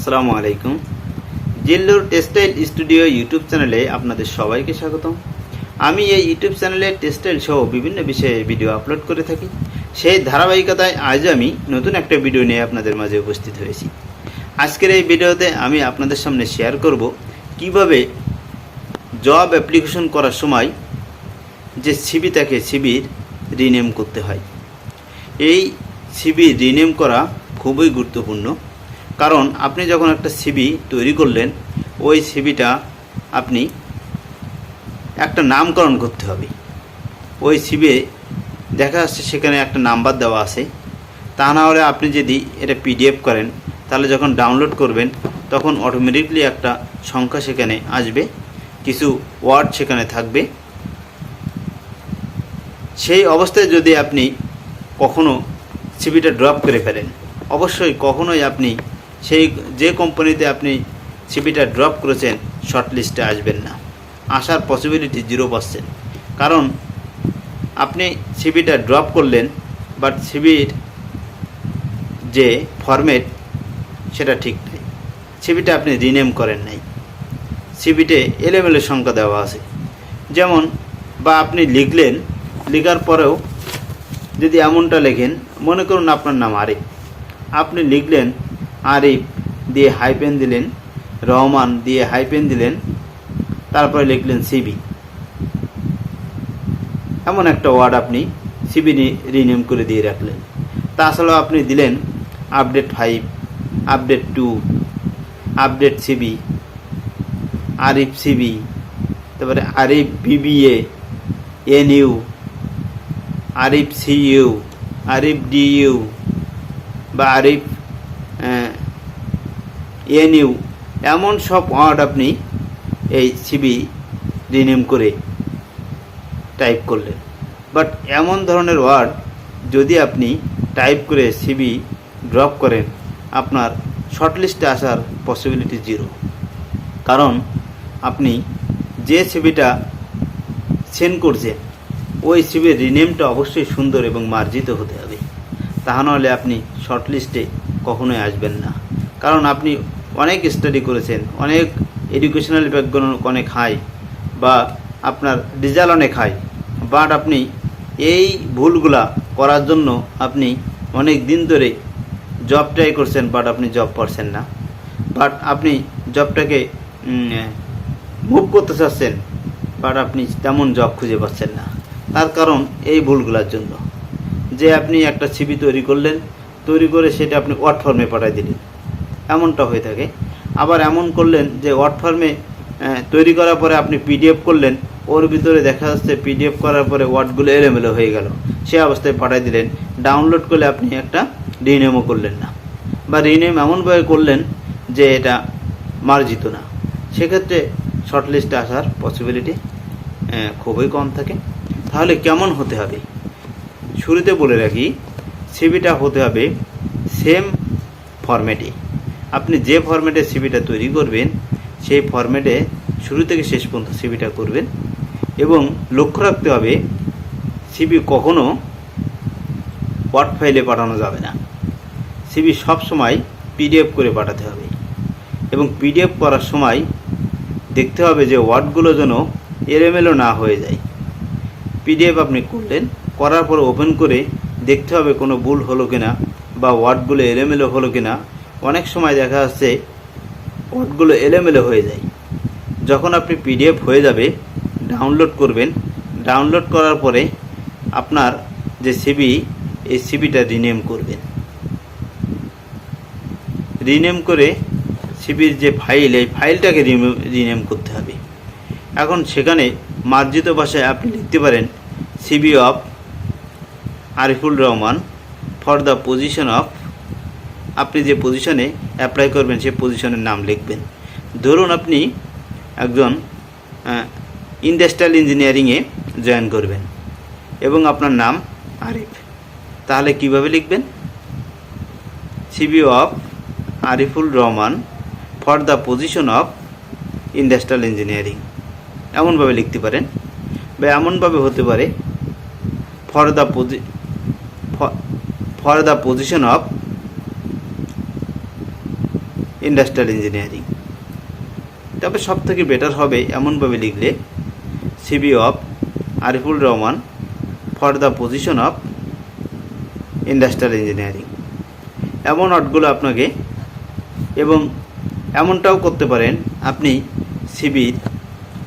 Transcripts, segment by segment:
আসসালামু আলাইকুম। Zillur textile studio YouTube চ্যানেলে আপনাদের সবাইকে স্বাগতম। আমি এই ইউটিউব চ্যানেলে টেক্সটাইল সহ বিভিন্ন বিষয়ে ভিডিও আপলোড করে থাকি। সেই ধারাবাহিকতায় আজ আমি নতুন একটা ভিডিও নিয়ে আপনাদের মাঝে উপস্থিত হয়েছি। আজকের এই ভিডিওতে আমি আপনাদের সামনে শেয়ার করব কিভাবে জব অ্যাপ্লিকেশন করার সময় যে সিভি থাকে সিভির রিনেম করতে হয়। এই সিভি রিনেম করা খুবই গুরুত্বপূর্ণ, কারণ আপনি যখন একটা সিভি তৈরি করলেন, ওই সিভিটা আপনি একটা নামকরণ করতে হবে। ওই সিভি দেখা যাচ্ছে সেখানে একটা নাম্বার দেওয়া আছে, তা না হলে আপনি যদি এটা পিডিএফ করেন তাহলে যখন ডাউনলোড করবেন তখন অটোমেটিকলি একটা সংখ্যা সেখানে আসবে, কিছু ওয়ার্ড সেখানে থাকবে। সেই অবস্থায় যদি আপনি কখনো সিভিটা ড্রপ করে ফেলেন, অবশ্যই কখনোই আপনি সেই যে কোম্পানিতে আপনি সিভিটা ড্রপ করেছেন শর্ট লিস্টে আসবেন না, আসার পসিবিলিটি 0%। কারণ আপনি সিভিটা ড্রপ করলেন, বাট সিভির যে ফরম্যাট সেটা ঠিক নেই, সিভিটা আপনি রিনেম করেন নাই, সিভিতে এলোমেলো সংখ্যা দেওয়া আছে। যেমন বা আপনি লিখলেন, লেখার পরেও যদি এমনটা লেখেন, মনে করুন আপনার নাম আরিফ, আপনি লিখলেন আরিফ দিয়ে হাইপেন দিলেন, রহমান দিয়ে হাইপেন দিলেন, তারপরে লিখলেন সিবি, এমন একটা ওয়ার্ড আপনি সিবি রিনেম করে দিয়ে রাখলেন। তাছাড়াও আপনি দিলেন update 5, update 2, update CB, Arif CB, তারপরে Arif BBA NU, Arif CU, Arif DU বা আরিফ এনইউ, এমন সব ওয়ার্ড আপনি এই সিবি রিনেম করে টাইপ করলেন। বাট এমন ধরনের ওয়ার্ড যদি আপনি টাইপ করে সিবি ড্রপ করেন, আপনার শর্টলিস্টে আসার পসিবিলিটি 0। কারণ আপনি যে সিবিটা সেন্ড করছেন ওই সিবির রিনেমটা অবশ্যই সুন্দর এবং মার্জিত হতে হবে, তা নাহলে আপনি শর্টলিস্টে কখনোই আসবেন না। কারণ আপনি অনেক স্টাডি করেছেন, অনেক এডুকেশনাল ব্যাকগ্রাউন্ড অনেক হাই, বা আপনার রেজাল্ট অনেক হাই, বাট আপনি এই ভুলগুলা করার জন্য আপনি অনেক দিন ধরে জব ট্রাই করছেন, বাট আপনি জব পাচ্ছেন না, বাট আপনি জবটাকে মুভ করতে চাচ্ছেন, বাট আপনি তেমন জব খুঁজে পাচ্ছেন না। তার কারণ এই ভুলগুলোর জন্য, যে আপনি একটা সিভি তৈরি করলেন, তৈরি করে সেটা আপনি ওয়ার্ড ফর্মে পাঠিয়ে দিলেন, এমনটা হয়ে থাকে। আবার এমন করলেন যে ওয়ার্ড ফর্মে তৈরি করার পরে আপনি পিডিএফ করলেন, ওর ভিতরে দেখা যাচ্ছে পিডিএফ করার পরে ওয়ার্ডগুলো এলোমেলো হয়ে গেল, সে অবস্থায় পাঠিয়ে দিলেন। ডাউনলোড করলে আপনি একটা রিনেমও করলেন না, বা রিনেম এমনভাবে করলেন যে এটা মার্জিত না, সেক্ষেত্রে শর্টলিস্টে আসার পসিবিলিটি খুবই কম থাকে। তাহলে কেমন হতে হবে? শুরুতে বলে রাখি, সিভিটা হতে হবে সেম ফরম্যাটে। আপনি যে ফরম্যাটে সিভিটা তৈরি করবেন সেই ফরম্যাটে শুরু থেকে শেষ পর্যন্ত সিভিটা করবেন। এবং লক্ষ্য রাখতে হবে সিভি কখনো ওয়ার্ড ফাইলে পাঠানো যাবে না, সিভি সবসময় পিডিএফ করে পাঠাতে হবে। এবং পিডিএফ করার সময় দেখতে হবে যে ওয়ার্ডগুলো যেন এলোমেলো না হয়ে যায়। পিডিএফ আপনি করলেন, করার পর ওপেন করে দেখতে হবে কোনো ভুল হলো কিনা, বা ওয়ার্ডগুলো এলোমেলো হলো কিনা। অনেক সময় দেখা যাচ্ছে ওয়ার্ডগুলো এলোমেলো হয়ে যায়। যখন আপনি পিডিএফ হয়ে যাবে, ডাউনলোড করবেন, ডাউনলোড করার পরে আপনার যে সিভি, এই সিভিটা রিনেম করবেন। রিনেম করে সিভির যে ফাইল, এই ফাইলটাকে রিনেম করতে হবে। এখন সেখানে মার্জিত ভাষায় আপনি লিখতে পারেন CV of Ariful Rahman for the position of, আপনি যে পজিশনে অ্যাপ্লাই করবেন সেই পজিশনের নাম লিখবেন। ধরুন আপনি একজন ইন্ডাস্ট্রিয়াল ইঞ্জিনিয়ারিংয়ে জয়েন করবেন এবং আপনার নাম আরিফ, তাহলে কিভাবে লিখবেন? CV of Ariful Rahman for the position of industrial engineering, এমনভাবে লিখতে পারেন। বা এমনভাবে হতে পারে for the position of industrial engineering. তবে সব থেকে বেটার হবে এমনভাবে লিখলে CV of Ariful Rahman for the position of industrial engineering. এমন ওয়ার্ডগুলো আপনাকে, এবং এমনটাও করতে পারেন আপনি সিবি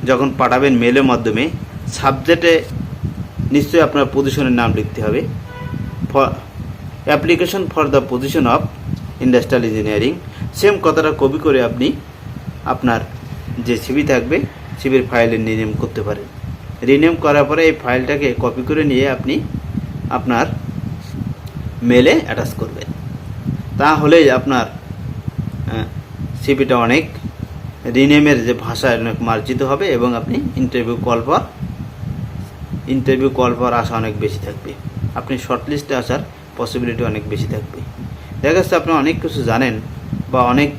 যখন পাঠাবেন মেলের মাধ্যমে, সাবজেক্টে নিশ্চয়ই আপনার পজিশনের নাম লিখতে হবে, application for the position of industrial engineering. Same কথাটা কপি করে আপনি আপনার যে সিবি থাকবে সিবির ফাইলে রিনেম করতে পারেন। রিনেম করার পরে এই ফাইলটাকে কপি করে নিয়ে আপনি আপনার মেলে অ্যাটাচ করবেন। তাহলেই আপনার সিবিটা অনেক রিনেমের যে ভাষা অনেক মার্জিত হবে, এবং আপনি ইন্টারভিউ কল পর আসা অনেক বেশি থাকবে। আপনি শর্টলিস্টে আসার পসিবিলিটি অনেক বেশি থাকবে। দেখা যাচ্ছে আপনি অনেক কিছু জানেন বা অনেক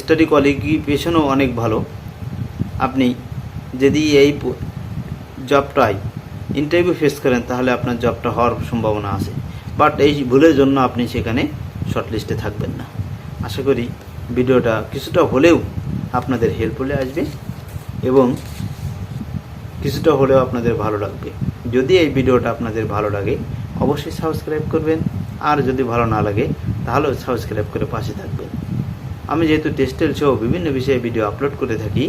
স্টাডি কোয়ালিফিকেশনও অনেক ভালো, আপনি যদি এই জবটাই ইন্টারভিউ ফেস করেন তাহলে আপনার জবটা হওয়ার সম্ভাবনা আছে, বাট এই ভুলের জন্য আপনি সেখানে শর্টলিস্টে থাকবেন না। আশা করি ভিডিওটা কিছুটা হলেও আপনাদের হেল্পফুলে আসবে এবং কিছুটা হলেও আপনাদের ভালো লাগবে। যদি এই ভিডিওটা আপনাদের ভালো লাগে অবশ্যই সাবস্ক্রাইব করবেন, আর যদি ভালো না লাগে তাহলেও সাবস্ক্রাইব করে পাশে থাকবেন। আমি যেহেতু টেক্সটাইল সহ বিভিন্ন বিষয়ে ভিডিও আপলোড করে থাকি,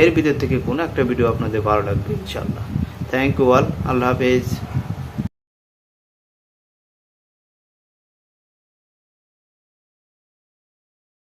এর ভিতর থেকে কোনো একটা ভিডিও আপনাদের ভালো লাগবে ইনশাআল্লাহ। Thank you all. আল্লাহ হাফেজ।